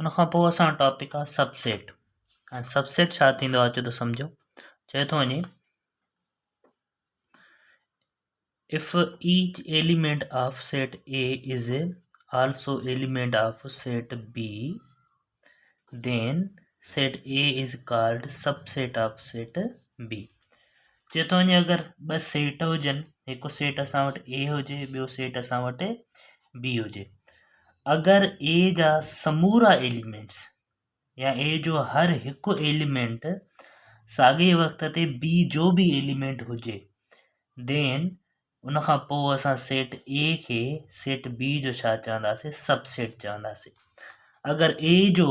उन खां पोइ असां टॉपिक आहे सबसेट। ऐं सबसेट छा थींदो आहे अचो त सम्झो। चए थो वञे if each element of set A is also element of set B, then set A is called subset of set B। चए थो वञे अगरि ॿ सेट हुजनि, हिकु सेट असां वटि A हुजे, ॿियो सेट असां वटि B हुजे। अगरि A जा समूरा एलिमेंट्स या A जो हर हिकु एलिमेंट साॻे वक़्त ते B जो बि एलिमेंट हुजे, देन उन खां पोइ असां सेट A खे सेट B जो छा चवंदासीं, सबसेट चवंदासीं। अगरि A जो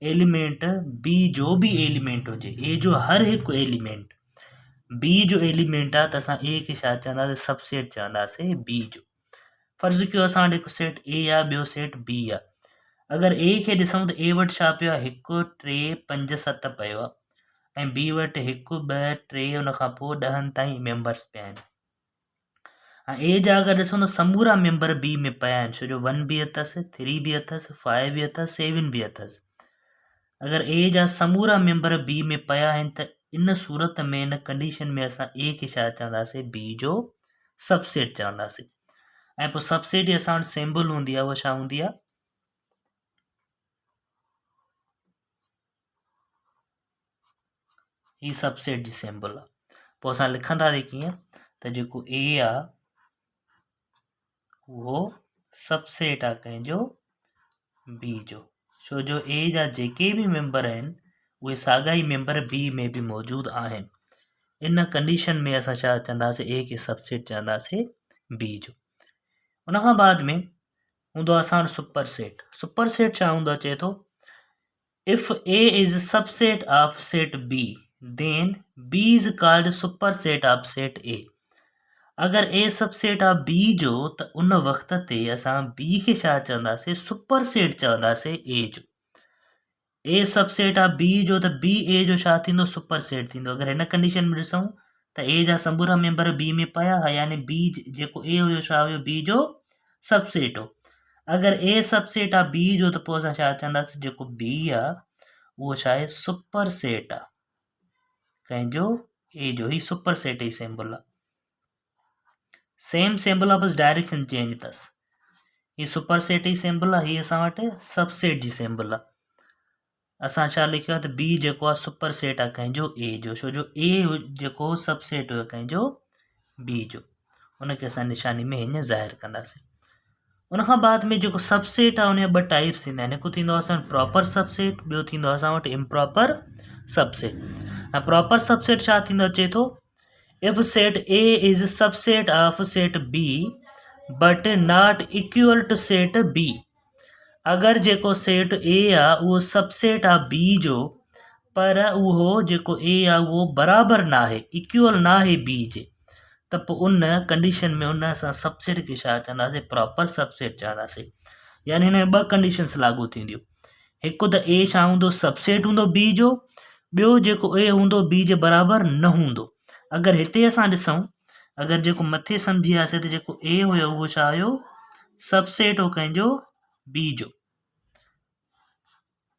एलिमेंट B जो बि एलिमेंट हुजे, A जो हर हिकु एलिमेंट B जो एलिमेंट आहे त असां A खे छा चवंदासीं, सबसेट चवंदासीं B जो। फर्ज़ कयो असां वटि हिकु सेट A आहे, ॿियो सेट B आहे। अगरि A खे ॾिसूं त A वटि छा पियो आहे, 1 3 5 7 पियो आहे, ऐं B वटि 1 2 3 उन खां पोइ 10 ताईं मेंबर्स पिया आहिनि। ऐं A जा अगरि ॾिसूं त समूरा मेंबर B में पिया आहिनि, छो जो 1 बि अथसि, 3 बि अथसि, 5 बि अथसि, 7 बि अथसि। अगरि A जा समूरा मेंबर B में पिया आहिनि त इन सूरत में, इन कंडीशन में असां A खे छा चवंदासीं, B जो सबसेट चवंदासीं। ऐं पोइ सबसेट जी असां वटि सिंबल हूंदी आहे, उहा छा हूंदी आहे, ही सबसेट जी सिंबल आहे। पोइ असां लिखंदासीं कीअं त जेको A आहे उहो सबसेट आहे कंहिंजो, B जो, छो जो A जा जेके बि मेंबर आहिनि उहे साॻा ई मेंबर B में बि मौजूदु आहिनि। इन कंडीशन में असां छा चवंदासीं, A खे सबसेट चवंदासीं B जो। उन खां बाद में हूंदो आहे असां वटि सुपरसेट। सुपरसेट छा हूंदो आहे, चए थो if A is subset of set B, then B is called superset of set A। अगरि A सबसेट आहे B जो त उन वक़्त ते असां B खे छा चवंदासीं, सुपरसेट चवंदासीं A जो। A सबसेट आहे B जो त B A जो छा थींदो, सुपरसेट थींदो। अगरि हिन कंडीशन में ॾिसूं त A जा समूरा मेंबर B में पिया हुआ, यानी B जेको A हुयो छा हुयो, B जो सबसेट हो। अगरि A सबसेट आहे B जो त पोइ असां छा चवंदासीं, जेको B आहे उहो छा आहे, सुपरसेट आहे कंहिंजो, A जो। ही सुपरसेट जी सिंबल आहे। सेम सिंबल आहे, बसि डायरेक्शन चेंज अथसि। ही सुपरसेट जी सिंबल आहे, ही असां वटि सबसेट जी सिंबल आहे। असां छा लिखियो आहे त B जेको आहे सुपरसेट आहे कंहिंजो, A जो, छो जो A जेको सबसेट हुयो कंहिंजो, B जो। उनखे असां निशानी में हीअं ज़ाहिर कंदासीं। उन खां बाद में जेको सबसेट आहे उन जा ॿ टाइप्स ईंदा आहिनि। हिकु थींदो आहे असां प्रॉपर सबसेट, ॿियो थींदो आहे असां वटि इम्प्रॉपर सबसेट। ऐं प्रॉपर सबसेट छा थींदो आहे, चए थो if set A is subset of set B but not equal to set B। अगरि जेको सेट A आहे उहो सबसेट आहे B जो, पर उहो जेको A आहे उहो बराबरि न आहे, इक्वल न आहे B जे, त पोइ उन कंडीशन में उन असां सबसेट खे छा चवंदासीं, प्रॉपर सबसेट चवंदासीं। यानी हिन में ॿ कंडीशन्स लागू थींदियूं। हिकु त A छा हूंदो, सबसेट हूंदो B जो, ॿियो जेको A हूंदो B जे बराबरि न हूंदो। अगरि हिते असां ॾिसूं, अगरि जेको मथे सम्झी वियासीं त जेको A हुयो उहो छा हुयो, सबसेट हो कंहिंजो, B जो।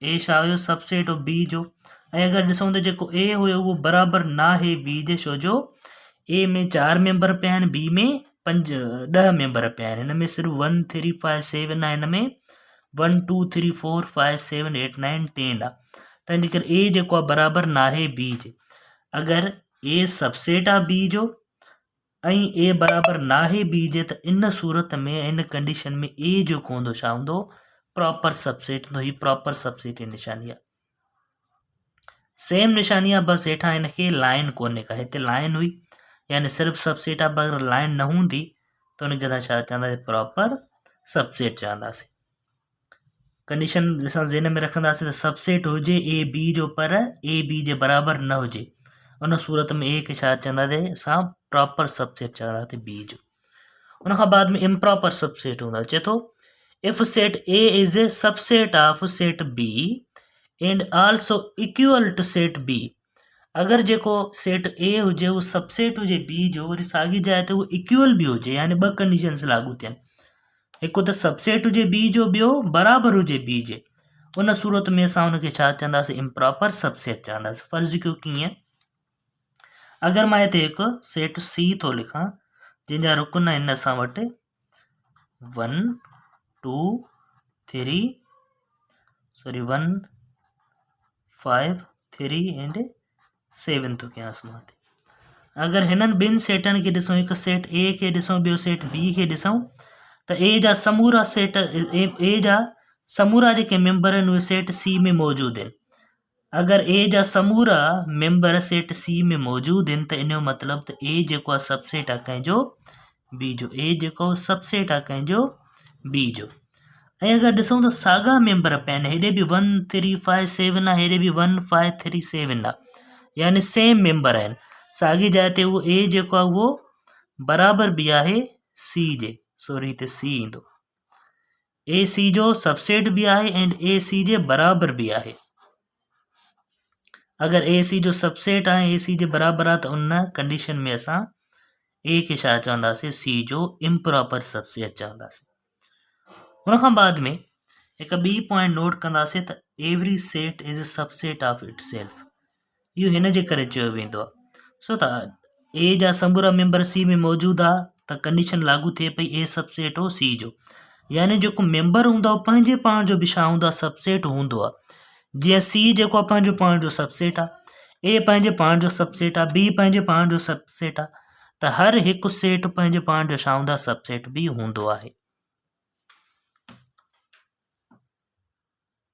A छा हुयो, सबसेट हो B जो। ऐं अगरि ॾिसूं त जेको A हुयो उहो बराबरि न आहे B जे, छो जो A में 4 मेंबर पिया आहिनि, B में 10 मेंबर पिया आहिनि। हिन में सिर्फ़ु 1 3 5 7 आहे, हिन में 1 2 3 4 5 7 8 9 10 आहे। त इन करे A जेको आहे बराबरि न आहे B जे। अगरि A सबसेट आहे B जो ऐं A बराबरि न आहे B जे, त इन सूरत में, इन कंडीशन में A जेको हूंदो छा हूंदो, प्रॉपर सबसेट हूंदो। ही प्रॉपर सबसेट जी निशानी आहे। सेम निशानी आहे, बसि हेठां हिनखे लाइन कोन्हे का। हिते लाइन हुई, यानी सिर्फ़ु सबसेट आहे, पर अगरि लाइन न हूंदी त हुनखे असां छा चवंदासीं, प्रॉपर सबसेट चवंदासीं। कंडीशन असां ज़हन में रखंदासीं त सबसेट हुजे A B जो, पर A B जे बराबरि न हुजे, उन सूरत में A खे छा चवंदासीं, असां प्रॉपर सबसेट चवंदासीं B जो। उन खां बाद में इम्प्रॉपर सबसेट हूंदो आहे। चए थो if set A is a subset of set B and also equal to set B। अगरि जेको सेट A हुजे उहो सबसेट हुजे B जो, वरी साॻी जाइ ते उहो इक्वल बि हुजे, यानी ॿ कंडीशन्स लागू थियनि। हिकु त सबसेट हुजे B जो, ॿियो बराबरि हुजे B जे। उन सूरत में असां हुनखे छा चवंदासीं, इम्प्रॉपर सबसेट चवंदासीं। फर्ज़ कयो कीअं, अगरि मां हिते हिकु सेट सी थो लिखां जंहिंजा रुकन आहिनि असां वटि 1 2 3 1 5 3 एंड 7 थो कयांसि मां। अगरि हिननि ॿिनि सेटनि खे ॾिसूं, हिकु सेट ए खे ॾिसूं, ॿियो सेट बी खे ॾिसूं, त ए जा समूरा सेट ए जा समूरा जेके मेंबर आहिनि उहे सेट सी में मौजूदु आहिनि। अगरि ए जा समूरा मेंबर सेट सी में मौजूदु आहिनि त इन जो मतिलबु त ए जेको आहे सबसेट आहे कंहिंजो बी जो, ए जेको सबसेट आहे कंहिंजो बी जो। ऐं अगरि ॾिसूं त साॻा मेंबर पिया आहिनि, हेॾे बि 1 3 5 7 आहे, हेॾे बि 1 5 3 7 आहे, यानी सेम मेंबर आहिनि, साॻी जाइ ते उहो ए जेको आहे उहो बराबरि बि आहे सी जे, सॉरी हिते सी ईंदो, ए सी जो सबसेट बि आहे एंड ए सी जे बराबरि बि आहे। अगरि ए सी जो सबसेट आहे, ए सी जे बराबरि आहे, त उन कंडीशन में असां ए खे छा चवंदासीं, सी जो इम्प्रॉपर सबसेट चवंदासीं। हुन खां बाद में हिकु ॿी पॉइंट नोट कंदासीं त every set is a subset of it self. इहो हिन जे करे चयो वेंदो आहे छो त ए जा समूरा मेंबर सी में मौजूदु आहे त कंडीशन लागू थिए पई ए सबसेट हो सी जो, यानी जेको मेंबर हूंदो आहे पंहिंजे पाण जो बि छा हूंदो आहे, सबसेट हूंदो आहे। जीअं सी जेको आहे पंहिंजो पाण जो सबसेट आहे, ए पंहिंजे पाण जो सबसेट आहे, बी पंहिंजे पाण जो सबसेट आहे, त हर हिकु सेट पंहिंजे पाण जो छा हूंदो आहे, सबसेट बि हूंदो आहे।